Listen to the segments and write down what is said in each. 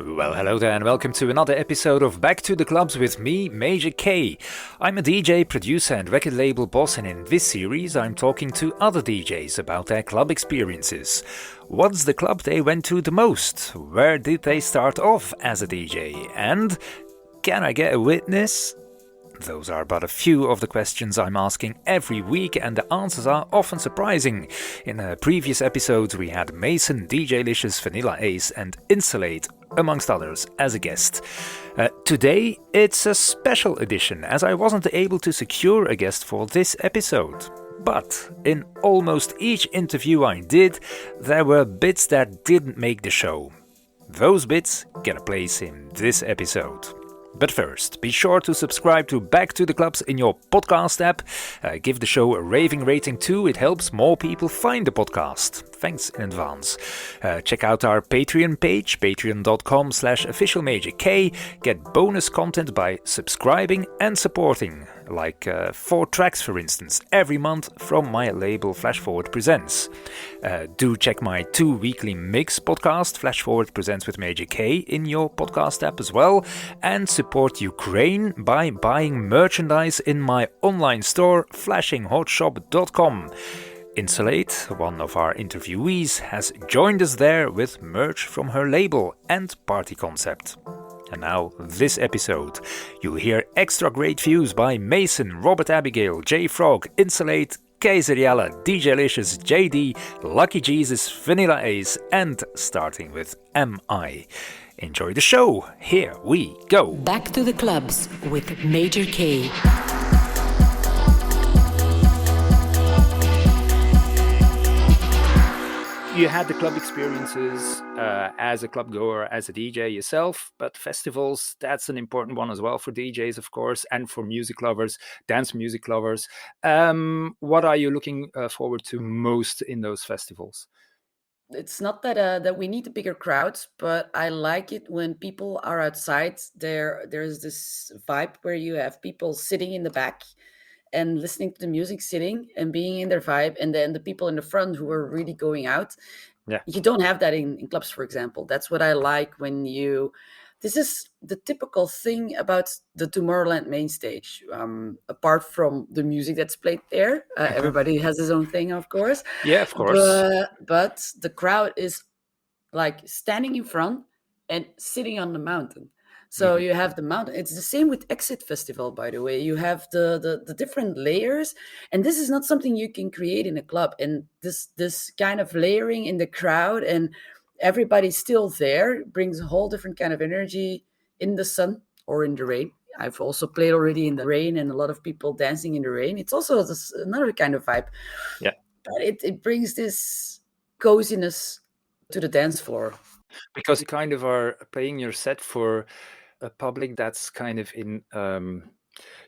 Well, hello there, and welcome to another episode of Back to the Clubs with me, Major K. I'm a DJ, producer, and record label boss, and in this series, I'm talking to other DJs about their club experiences. What's the club they went to the most? Where did they start off as a DJ? And can I get a witness? Those are but a few of the questions I'm asking every week, and the answers are often surprising. In previous episodes, we had Mason, DJ Licious, Vanilla Ace, and Insolate, amongst others, as a guest. Today, it's a special edition, as I wasn't able to secure a guest for this episode. But in almost each interview I did, there were bits that didn't make the show. Those bits get a place in this episode. But first, be sure to subscribe to Back to the Clubs in your podcast app. Give the show a raving rating too, it helps more people find the podcast. Thanks in advance. Check out our Patreon page, patreon.com/officialmajork. Get bonus content by subscribing and supporting, like 4 tracks for instance, every month from my label Flash Forward Presents. Do check my 2 weekly mix podcast, Flash Forward Presents with Major K, in your podcast app as well, and support Ukraine by buying merchandise in my online store, flashinghotshop.com. Insolate, one of our interviewees, has joined us there with merch from her label and party concept. And now, this episode. You'll hear extra great views by Mason, Robert Abigail, J Frog, Insolate, Keizer Jelle, DJ Licious, Jaydee, Lucky Jesus, Vanilla Ace, and starting with AM.I. Enjoy the show. Here we go. Back to the Clubs with Major K. You had the club experiences as a club goer, as a DJ yourself, but festivals, that's an important one as well for DJs, of course, and for music lovers, dance music lovers. What are you looking forward to most in those festivals? It's not that we need bigger crowds, but I like it when people are outside. There's this vibe where you have people sitting in the back and listening to the music, sitting and being in their vibe, and then the people in the front who are really going out. Yeah. You don't have that in clubs, for example. That's what I like when you... This is the typical thing about the Tomorrowland main stage. Apart from the music that's played there, everybody has his own thing, of course. Yeah, of course. But the crowd is like standing in front and sitting on the mountain. So you have the mountain. It's the same with Exit Festival, by the way. You have the different layers, and this is not something you can create in a club. And this kind of layering in the crowd and everybody's still there brings a whole different kind of energy in the sun or in the rain. I've also played already in the rain and a lot of people dancing in the rain. It's also another kind of vibe. Yeah. But it brings this coziness to the dance floor. Because you kind of are playing your set for a public that's kind of in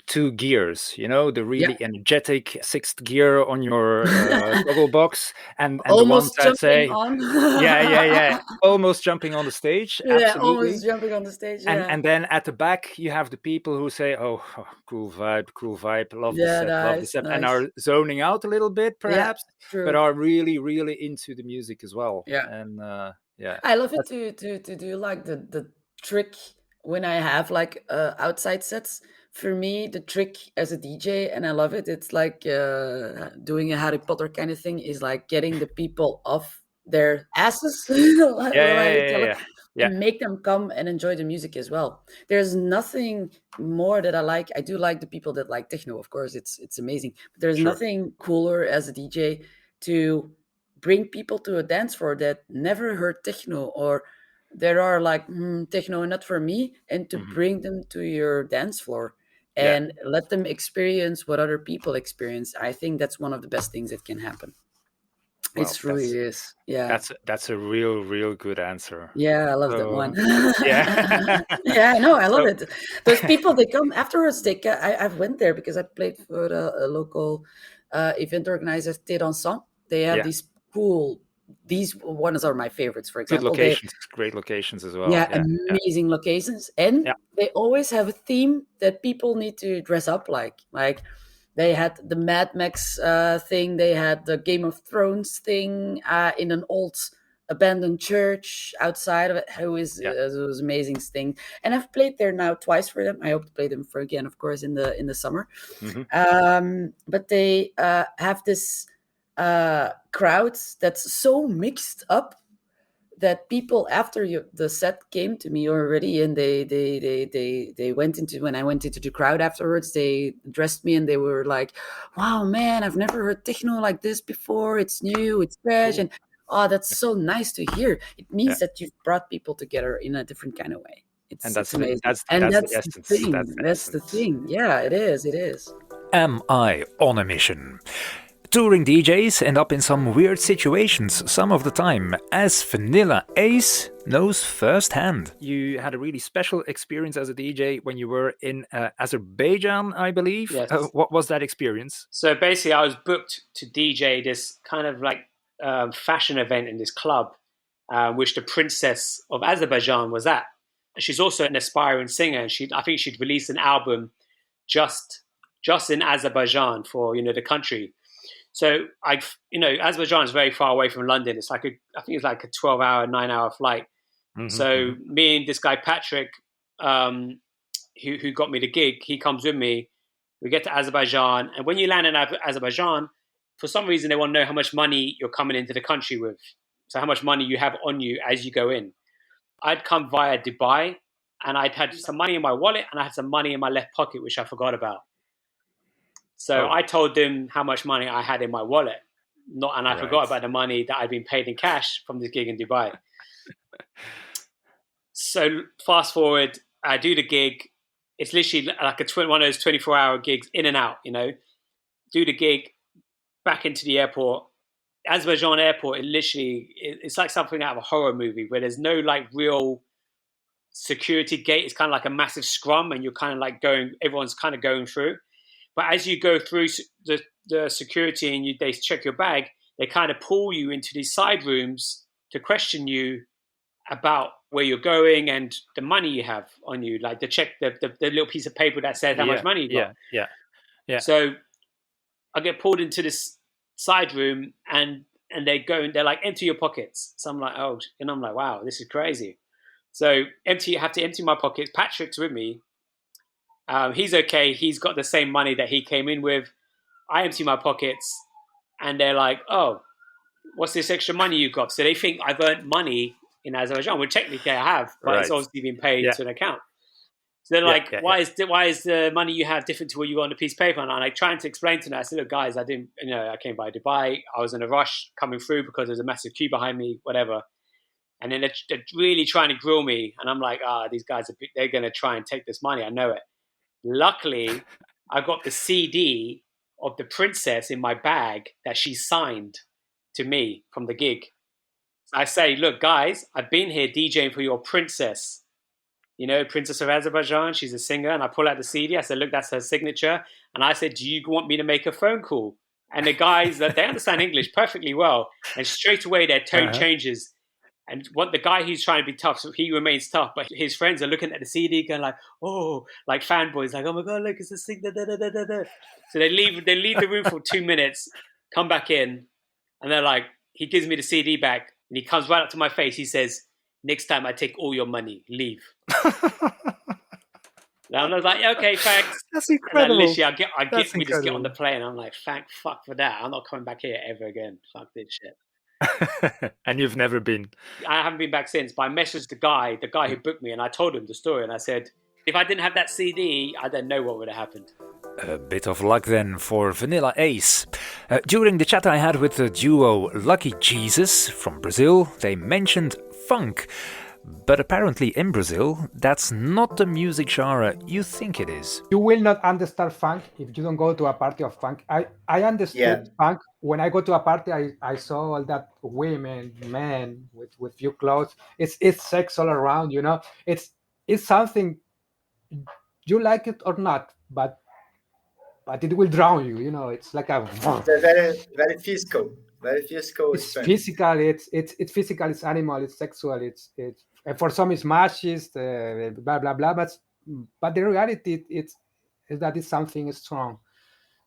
2 gears, the really energetic 6th gear on your toggle box, and the ones that say, on. almost jumping on the stage. Yeah, Absolutely. almost jumping on the stage. Yeah. And then at the back, you have the people who say, oh cool vibe, love the set, and are zoning out a little bit, perhaps, but are really, really into the music as well. Yeah. And I love it to do like the trick when I have like outside sets. For me, the trick as a DJ, and I love it, it's like doing a Harry Potter kind of thing, is like getting the people off their asses and make them come and enjoy the music as well. There's nothing more that I like. I do like the people that like techno, of course, it's amazing. But there's nothing cooler as a DJ to bring people to a dance floor that never heard techno, or there are like techno not for me, and to bring them to your dance floor and let them experience what other people experience. I think that's one of the best things that can happen. Well, it really is. Yeah. That's a real good answer. Yeah, I love that one. Yeah. Yeah, I know. I love it. Those people, they come afterwards. I've went there because I played for a local event organizer, Thé Dansant. They have these cool... These ones are my favorites, for example. Good locations, great locations as well. Yeah, amazing locations. And they always have a theme that people need to dress up like. Like they had the Mad Max thing. They had the Game of Thrones thing in an old abandoned church outside of it. It was amazing thing. And I've played there now twice for them. I hope to play them for again, of course, in the summer. But they have this crowd that's so mixed up that people after the set came to me already, and they went into, when I went into the crowd afterwards, they addressed me and they were like, "Wow, man, I've never heard techno like this before. It's new, it's fresh." Cool. And oh, that's so nice to hear. It means that you've brought people together in a different kind of way. It's amazing. That's That's the the essence. thing. That's the thing. Yeah, it is. Am I on a mission? Touring DJs end up in some weird situations some of the time, as Vanilla Ace knows firsthand. You had a really special experience as a DJ when you were in Azerbaijan, I believe. Yes. What was that experience? So basically, I was booked to DJ this kind of like fashion event in this club, which the princess of Azerbaijan was at. She's also an aspiring singer, and I think she'd released an album just in Azerbaijan for the country. So Azerbaijan is very far away from London. It's like I think it's like a 12-hour, 9-hour flight. So me and this guy Patrick, who got me the gig, he comes with me. We get to Azerbaijan, and when you land in Azerbaijan, for some reason they want to know how much money you're coming into the country with. So how much money you have on you as you go in. I'd come via Dubai, and I'd had some money in my wallet, and I had some money in my left pocket, which I forgot about. So I told them how much money I had in my wallet, I forgot about the money that I'd been paid in cash from this gig in Dubai. So fast forward, I do the gig. It's literally like one of those 24-hour gigs, in and out. Do the gig, back into the airport. Azerbaijan airport, it's like something out of a horror movie where there's no like real security gate. It's kind of like a massive scrum, and you're kind of like everyone's kind of going through. But as you go through the security and they check your bag, they kind of pull you into these side rooms to question you about where you're going and the money you have on you. Like to check the little piece of paper that says how much money you got. Yeah. So I get pulled into this side room and they go and they're like, empty your pockets. So I'm like, oh, and I'm like, wow, this is crazy. So I have to empty my pockets. Patrick's with me. He's okay. He's got the same money that he came in with. I empty my pockets, and they're like, "Oh, what's this extra money you got?" So they think I've earned money in Azerbaijan. Well, technically I have, but it's obviously been paid to an account. So they're like, "Why is the money you have different to what you got on a piece of paper?" And I'm like trying to explain to them. I said, "Look, guys, I didn't. I came by Dubai. I was in a rush coming through because there's a massive queue behind me, whatever." And then they're really trying to grill me, and I'm like, these guys they're going to try and take this money. I know it. Luckily, I got the CD of the princess in my bag that she signed to me from the gig. I say, look, guys, I've been here DJing for your princess. Princess of Azerbaijan, she's a singer. And I pull out the CD. I said, look, that's her signature. And I said, do you want me to make a phone call? And the guys, they understand English perfectly well. And straight away, their tone changes. And what the guy who's trying to be tough, so he remains tough, but his friends are looking at the CD going like, oh, like fanboys, like, oh my God, look, it's a thing. Da, da, da, da, da. So they leave the room for 2 minutes, come back in, and they're like, he gives me the CD back, and he comes right up to my face. He says, next time I take all your money, leave. And I was like, okay, thanks. That's incredible. And then literally, we just get on the plane. I'm like, fuck for that. I'm not coming back here ever again. Fuck this shit. And you've never been? I haven't been back since, but I messaged the guy who booked me, and I told him the story, and I said, if I didn't have that CD, I don't know what would have happened. A bit of luck then for Vanilla Ace. During the chat I had with the duo Lucky Jesus from Brazil, they mentioned funk. But apparently in Brazil, that's not the music genre you think it is. You will not understand funk if you don't go to a party of funk. I understood funk. When I go to a party, I saw all that women, men with few clothes. It's sex all around, It's something, you like it or not, but it will drown you, It's like a... They're very, very physical. Very physical. It's physical. It's physical. It's animal. It's sexual. It's and for some it's machist, blah blah blah. But the reality is that it's something strong.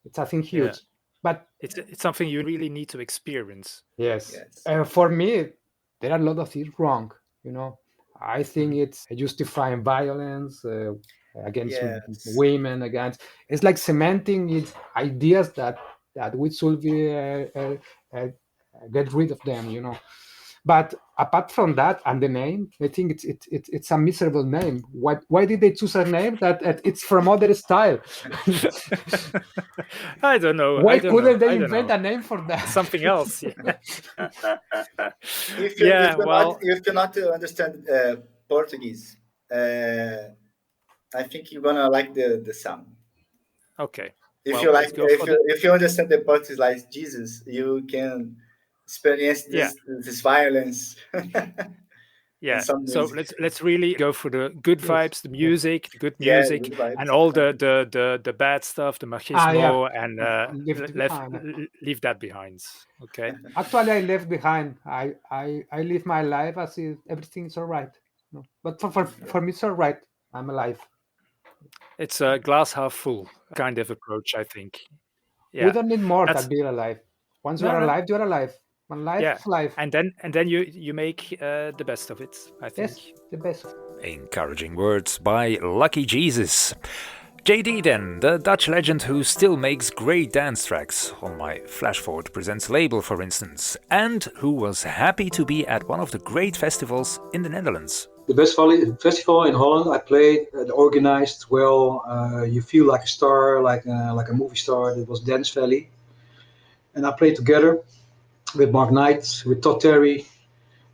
It's something huge. But it's something you really need to experience. Yes. For me, there are a lot of things wrong. You know, I think it's justifying violence against Yes. women, against it's like cementing its ideas that we should be get rid of them. You know, but apart from that and the name, I think it's a miserable name. Why did they choose a name that it's from other style? I don't know. Why I don't know. couldn't they I don't invent know. a name for that? Something else. Yeah. If you Yeah. Well. if you not understand Portuguese, I think you're gonna like the sound. Okay. If Well, you like, let's go for the. if you understand the Portuguese like Jesus, you can experience Yeah. this violence in Yeah. some So music. let's really go for the good Yes. vibes, Yes. the good Yeah, music, good and vibes. all the bad stuff, the Yeah. machismo, and Left behind. leave that behind. Okay. Actually, I left behind. I live my life as if everything's all right. No. But for me, it's all right. I'm alive. It's a glass half full kind of approach, I think. We Yeah. don't need more That's than being alive. Once no, you're no. alive, you're alive. One life Yeah. is life. And then you make the best of it, I think. Yes, the best. Encouraging words by Lucky Jesus. Jaydee then, the Dutch legend who still makes great dance tracks, on my Flash Forward Presents label for instance, and who was happy to be at one of the great festivals in the Netherlands. The best festival in Holland, I played, organized well. You feel like a star, like a movie star. It was Dance Valley, and I played together with Mark Knight, with Todd Terry,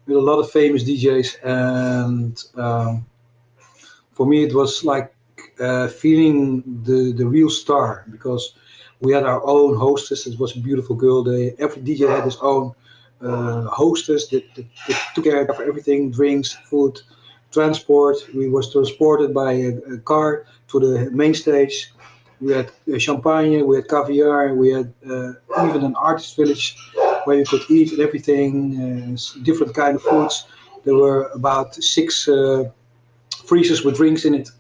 with a lot of famous DJs. And for me, it was like feeling the real star, because we had our own hostess. It was a beautiful girl. Every DJ had his own hostess that took care of everything: drinks, food, transport. We was transported by a car to the main stage. We had champagne, we had caviar, we had even an artist village where you could eat and everything, different kind of foods. There were about 6 freezers with drinks in it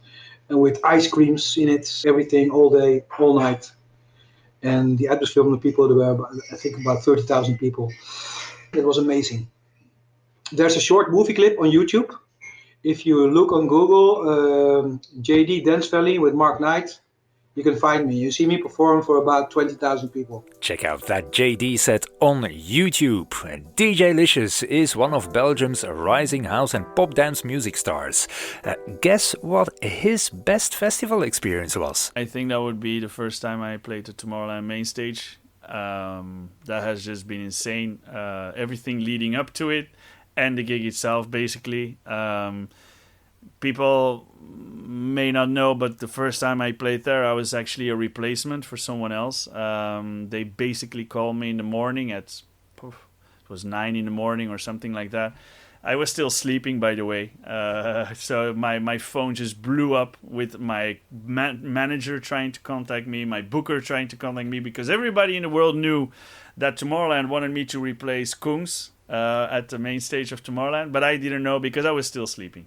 and with ice creams in it, everything all day, all night. And the atmosphere from the people, there were I think about 30,000 people. It was amazing. There's a short movie clip on YouTube. If you look on Google, Jaydee Dance Valley with Mark Knight, you can find me. You see me perform for about 20,000 people. Check out that Jaydee set on YouTube. DJ Licious is one of Belgium's rising house and pop dance music stars. Guess what his best festival experience was? I think that would be the first time I played the Tomorrowland main stage. That has just been insane. Everything leading up to it and the gig itself, basically. People may not know, but the first time I played there, I was actually a replacement for someone else. They basically called me in the morning it was 9 in the morning or something like that. I was still sleeping, by the way. So my phone just blew up with my manager trying to contact me, my booker trying to contact me, because everybody in the world knew that Tomorrowland wanted me to replace Koens at the main stage of Tomorrowland, but I didn't know because I was still sleeping.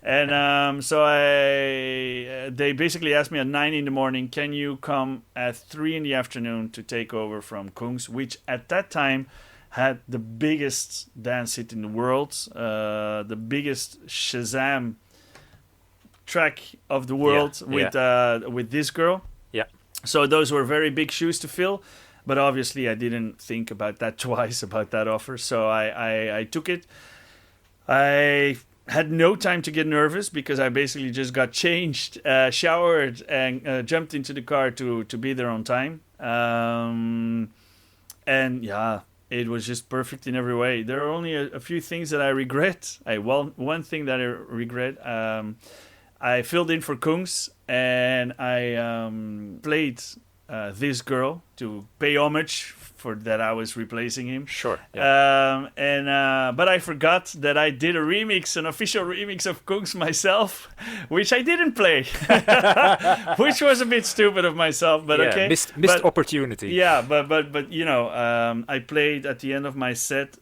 And so they basically asked me at 9 in the morning, can you come at 3 in the afternoon to take over from Koens, which at that time had the biggest dance hit in the world, the biggest Shazam track of the world with this girl. Yeah. So those were very big shoes to fill. But obviously, I didn't think about that twice, about that offer. So I took it. I had no time to get nervous because I basically just got changed, showered, and jumped into the car to be there on time. And yeah, it was just perfect in every way. There are only a few things that I regret. One thing that I regret. I filled in for Koens and I played this girl to pay homage for that I was replacing him. Sure. Yeah. But I forgot that I did an official remix of Koens myself, which I didn't play, which was a bit stupid of myself. But okay, missed opportunity. Yeah, but you know, I played at the end of my set,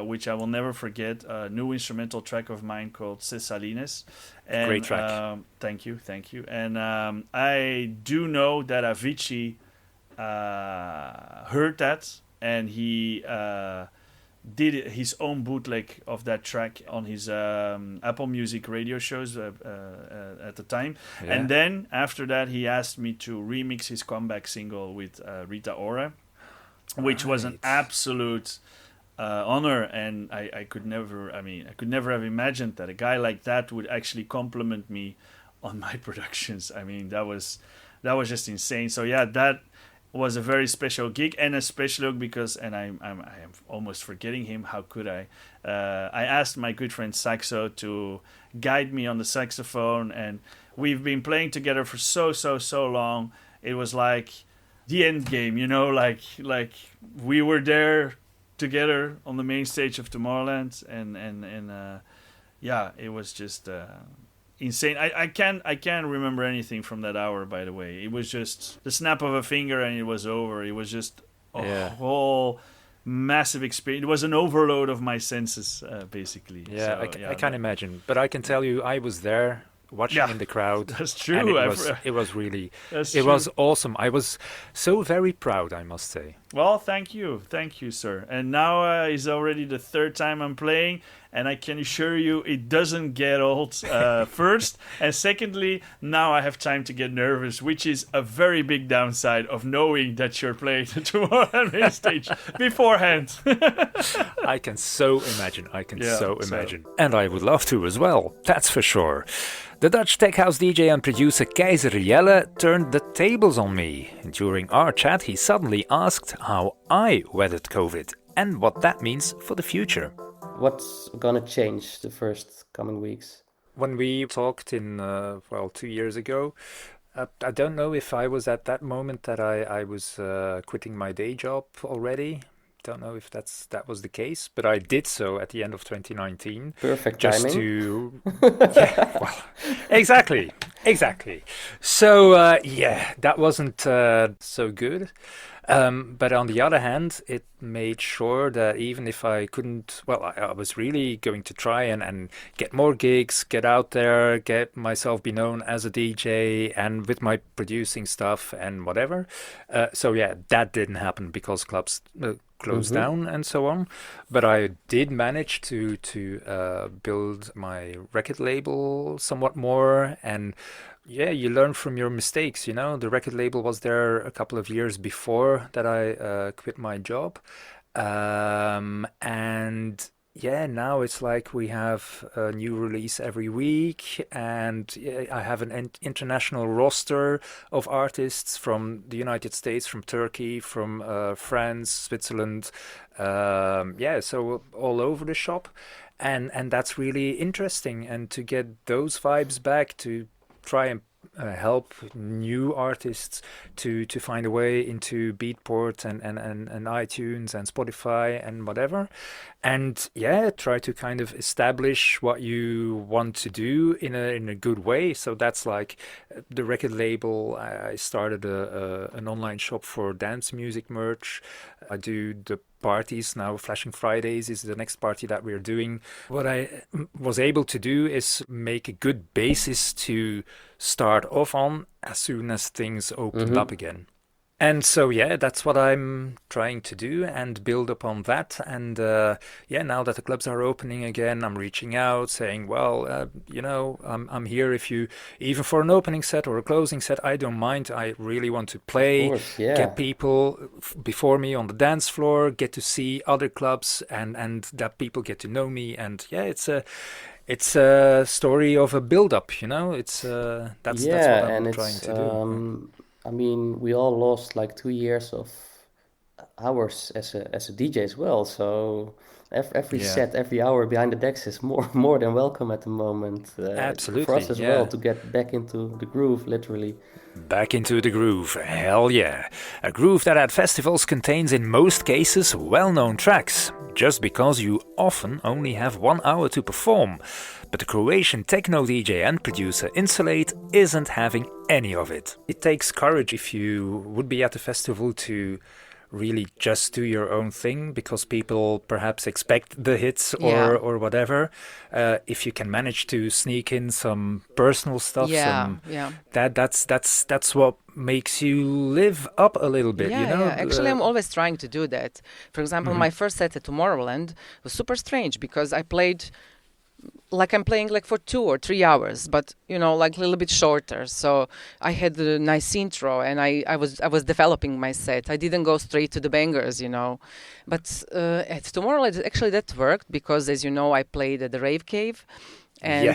which I will never forget, a new instrumental track of mine called Cessalines. And, great track. Thank you. And I do know that Avicii heard that, and he did his own bootleg of that track on his Apple Music radio shows at the time. Yeah. And then after that, he asked me to remix his comeback single with Rita Ora, which was an absolute honor. And I could never have imagined that a guy like that would actually compliment me on my productions. I mean, that was just insane. So yeah, that was a very special gig, and a special look because, and I am almost forgetting him. How could I? I asked my good friend Saxo to guide me on the saxophone, and we've been playing together for so long. It was like the end game, you know, like we were there together on the main stage of Tomorrowland, and yeah, it was just insane. I can't remember anything from that hour, by the way. It was just the snap of a finger and it was over. It was just a whole massive experience. It was an overload of my senses, basically. Yeah, so, I can't imagine. But I can tell you, I was there watching in the crowd. That's true. And it was really, was awesome. I was so very proud, I must say. Well, thank you, sir. And now is already the third time I'm playing, and I can assure you it doesn't get old. First, and secondly, now I have time to get nervous, which is a very big downside of knowing that you're playing the Tomorrowland main stage beforehand. I can so imagine. And I would love to as well. That's for sure. The Dutch tech house DJ and producer Keizer Jelle turned the tables on me. During our chat, he suddenly asked how I weathered COVID and what that means for the future. What's gonna change the first coming weeks? When we talked in 2 years ago, I don't know if I was at that moment that I was quitting my day job already. Don't know if that was the case, but I did so at the end of 2019. Perfect just timing. Exactly. So that wasn't so good. But on the other hand, it made sure that even if I couldn't, I was really going to try and get more gigs, get out there, get myself be known as a DJ and with my producing stuff and whatever. That didn't happen because clubs closed down and so on. But I did manage to build my record label somewhat more, and you learn from your mistakes, you know. The record label was there a couple of years before that I quit my job. Now it's like we have a new release every week, and I have an international roster of artists from the United States, from Turkey, from France, Switzerland, so all over the shop. And that's really interesting, and to get those vibes back, to try and help new artists to find a way into Beatport and iTunes and Spotify and whatever, and try to kind of establish what you want to do in a good way. So that's like the record label. I started an online shop for dance music merch. I do the parties now. Flashing Fridays is the next party that we're doing. What I was able to do is make a good basis to start off on as soon as things opened up again. And so, that's what I'm trying to do and build upon that. And now that the clubs are opening again, I'm reaching out saying, I'm here if you, even for an opening set or a closing set, I don't mind. I really want to play, get people before me on the dance floor, get to see other clubs, and that people get to know me. And it's a story of a build-up, you know. It's that's what I'm trying to do. I mean, we all lost like 2 years of hours as a DJ as well. So every set, every hour behind the decks is more than welcome at the moment. Absolutely, for us as well, to get back into the groove, literally. Back into the groove, hell yeah. A groove that at festivals contains in most cases well-known tracks, just because you often only have 1 hour to perform. But the Croatian techno DJ and producer Insolate isn't having any of it. It takes courage if you would be at a festival to really just do your own thing because people perhaps expect the hits or whatever. If you can manage to sneak in some personal stuff, that's what makes you live up a little bit, you know? Yeah. Actually, I'm always trying to do that. For example, my first set at Tomorrowland was super strange because I played like I'm playing like for 2 or 3 hours, but you know, like a little bit shorter. So I had a nice intro, and I was developing my set. I didn't go straight to the bangers, you know. But at Tomorrowland, actually that worked because, as you know, I played at the Rave Cave. And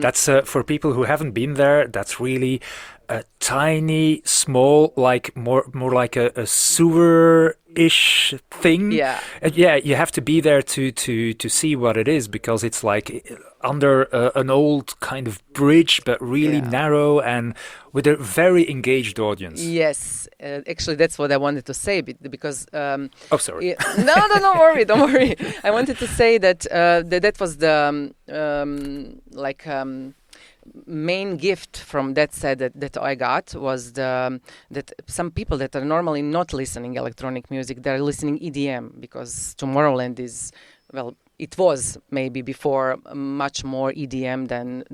that's for people who haven't been there. That's really a tiny, small, like more like a sewer-ish thing. You have to be there to see what it is, because it's like under an old kind of bridge, but really narrow and with a very engaged audience. Yes, actually, that's what I wanted to say because. Oh, sorry. No, don't worry. I wanted to say that that was the main gift from that set that I got was that some people that are normally not listening electronic music, they're listening EDM, because Tomorrowland is, well, it was maybe before much more EDM than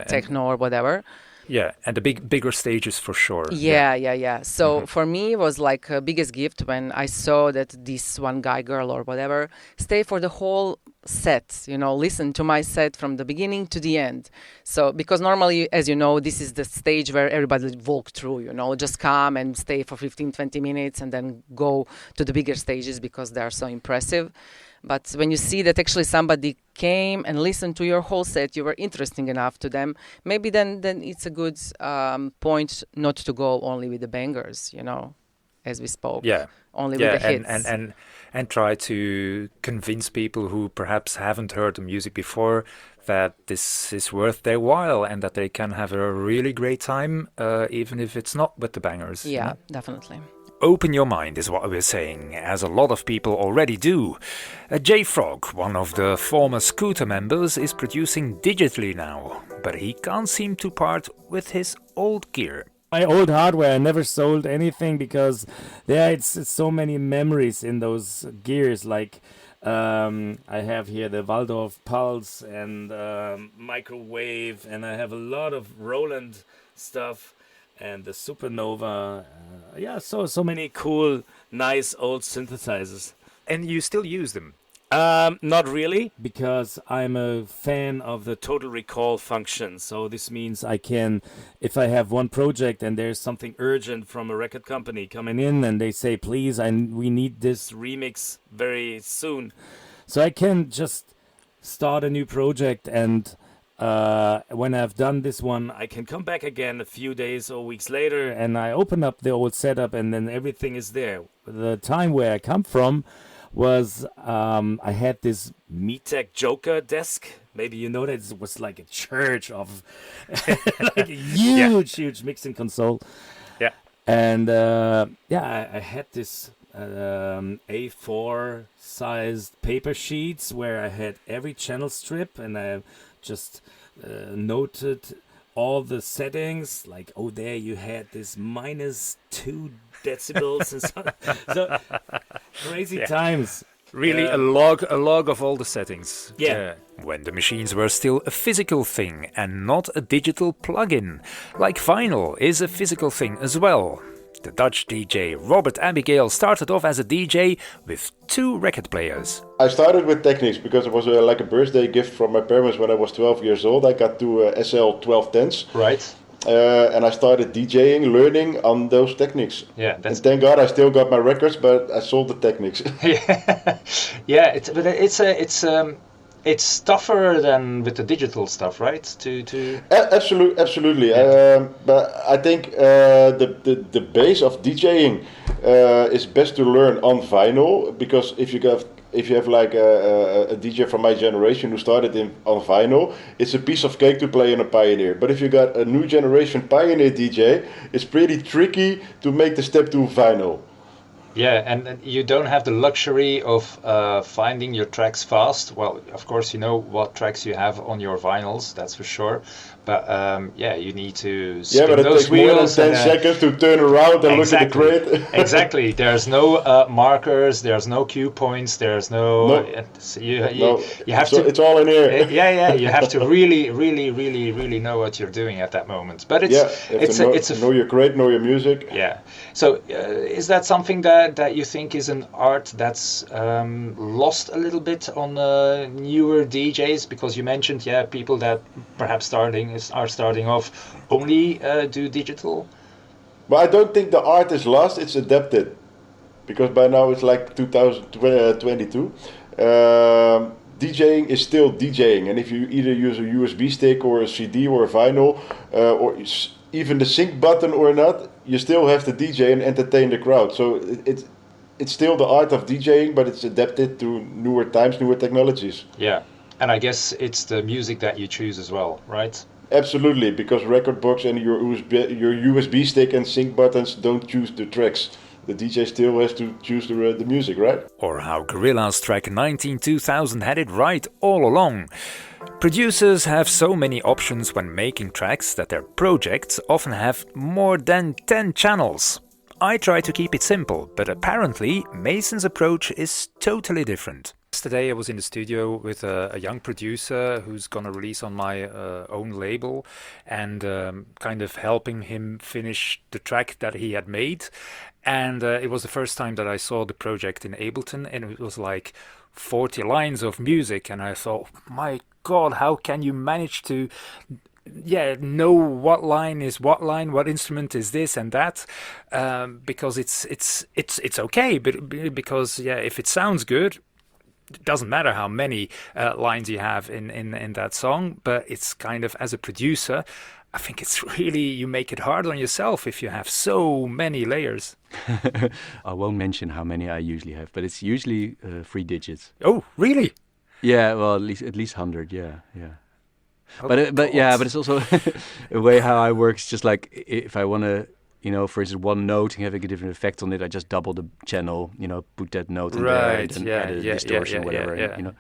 techno or whatever. Yeah, and the bigger stages for sure. Yeah. So for me, it was like a biggest gift when I saw that this one guy, girl, or whatever, stay for the whole set, you know, listen to my set from the beginning to the end. So, because normally, as you know, this is the stage where everybody walk through, you know, just come and stay for 15, 20 minutes and then go to the bigger stages because they are so impressive. But when you see that actually somebody came and listened to your whole set, you were interesting enough to them, maybe then it's a good point not to go only with the bangers, you know, as we spoke. Yeah. Only with the hits. And try to convince people who perhaps haven't heard the music before that this is worth their while and that they can have a really great time, even if it's not with the bangers. Yeah, definitely. Open your mind is what we're saying, as a lot of people already do. J-Frog, one of the former Scooter members, is producing digitally now, but he can't seem to part with his old gear. My old hardware, I never sold anything because it's so many memories in those gears. Like I have here the Waldorf Pulse and Microwave, and I have a lot of Roland stuff. And the Supernova, so many cool, nice old synthesizers. And you still use them? Not really, because I'm a fan of the total recall function. So this means I can, if I have one project and there's something urgent from a record company coming in and they say, please, we need this remix very soon. So I can just start a new project, and when I've done this one, I can come back again a few days or weeks later, and I open up the old setup, and then everything is there. The time where I come from was I had this Metech Joker desk. Maybe you know that it was like a church of like a huge mixing console. Yeah. And I had this A4 sized paper sheets where I had every channel strip, and I just noted all the settings, like, oh, there you had this -2 decibels and so crazy times. Really a log of all the settings. Yeah. When the machines were still a physical thing and not a digital plug-in. Like vinyl is a physical thing as well. The Dutch DJ Robert Abigail started off as a DJ with 2 record players. I started with Technics because it was like a birthday gift from my parents when I was 12 years old. I got 2 SL1210s. Right. And I started DJing, learning on those Technics. Yeah, and thank God I still got my records, but I sold the Technics. It's tougher than with the digital stuff, right? Absolutely. But I think the base of DJing is best to learn on vinyl, because if you have like a DJ from my generation who started on vinyl, it's a piece of cake to play in a Pioneer. But if you got a new generation Pioneer DJ, it's pretty tricky to make the step to vinyl. Yeah, and you don't have the luxury of finding your tracks fast. Well, of course, you know what tracks you have on your vinyls, that's for sure. But you need to spin but it those takes more than wheels 10 seconds to turn around and look at the crate. Exactly. There's no markers. There's no cue points. There's no. You have to. It's all in here. You have to really, really, really, really know what you're doing at that moment. But know your crate, know your music. Yeah. So is that something that you think is an art that's lost a little bit on newer DJs? Because you mentioned, people that perhaps are starting off only do digital. But I don't think the art is lost, it's adapted. Because by now it's like 2022. DJing is still DJing. And if you either use a USB stick or a CD or a vinyl, or even the sync button or not, you still have to DJ and entertain the crowd. So it's still the art of DJing, but it's adapted to newer times, newer technologies. Yeah, and I guess it's the music that you choose as well, right? Absolutely, because record box and your USB stick and sync buttons don't choose the tracks. The DJ still has to choose the music, right? Or how Gorillaz track 19-2000 had it right all along. Producers have so many options when making tracks that their projects often have more than 10 channels. I try to keep it simple, but apparently Mason's approach is totally different. Yesterday I was in the studio with a young producer who's gonna release on my own label, and kind of helping him finish the track that he had made. And it was the first time that I saw the project in Ableton, and it was like 40 lines of music, and I thought, my God, how can you manage to know what line is what line, what instrument is this and that, because it's okay, but because if it sounds good, it doesn't matter how many lines you have in that song. But it's kind of, as a producer, I think it's really, you make it hard on yourself if you have so many layers. I won't mention how many I usually have, but it's usually 3 digits. Oh, really? Yeah, well, at least 100. Yeah. Oh, but it's also a way how I work. It's just like if I want to, for instance, one note and having a different effect on it, I just double the channel. Put that note in there and add a distortion, whatever.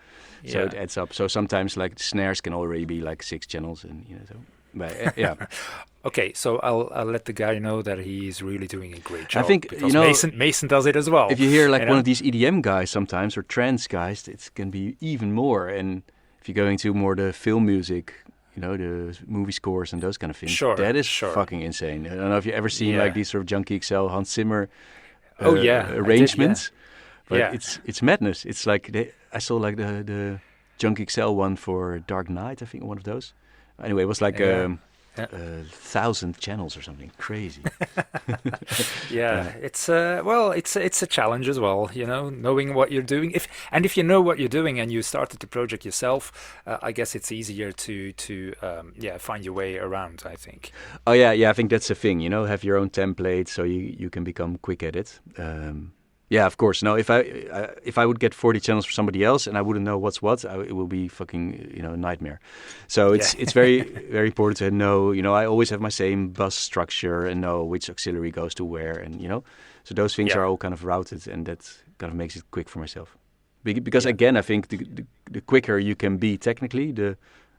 So it adds up. So sometimes like the snares can already be like 6 channels, and so. But Okay, so I'll let the guy know that he's really doing a great job. I think Mason does it as well. If you hear like one of these EDM guys sometimes, or trance guys, it can be even more. And if you're going to more the film music, the movie scores and those kind of things, that is fucking insane. I don't know if you've ever seen like these sort of Junkie XL, Hans Zimmer arrangements, but it's madness. It's like I saw like the Junkie XL one for Dark Knight, I think, one of those. Anyway, it was like 1,000 channels or something crazy. It's a challenge as well, knowing what you're doing. If you know what you're doing and you started the project yourself, I guess it's easier to find your way around, I think. Oh yeah, I think that's the thing. Have your own template so you can become quick at it. Yeah, of course. No, if I would get 40 channels for somebody else and I wouldn't know what's what, it will be fucking a nightmare. So it's very very important to know. I always have my same bus structure and know which auxiliary goes to where, and so those things are all kind of routed, and that kind of makes it quick for myself. Because again, I think the quicker you can be technically, the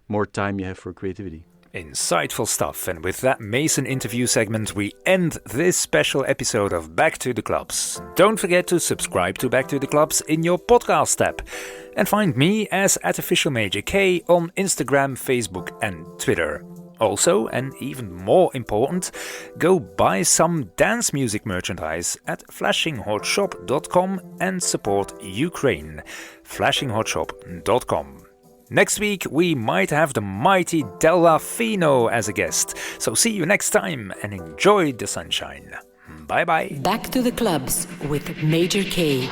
more time you have for creativity. Insightful stuff, and with that Mason interview segment, we end this special episode of Back to the Clubs. Don't forget to subscribe to Back to the Clubs in your podcast app, and find me as @officialmajork on Instagram, Facebook and Twitter. Also, and even more important, go buy some dance music merchandise at flashingHotShop.com and support Ukraine. flashingHotShop.com. Next week, we might have the mighty Della Fino as a guest. So see you next time and enjoy the sunshine. Bye bye. Back to the Clubs with Major K.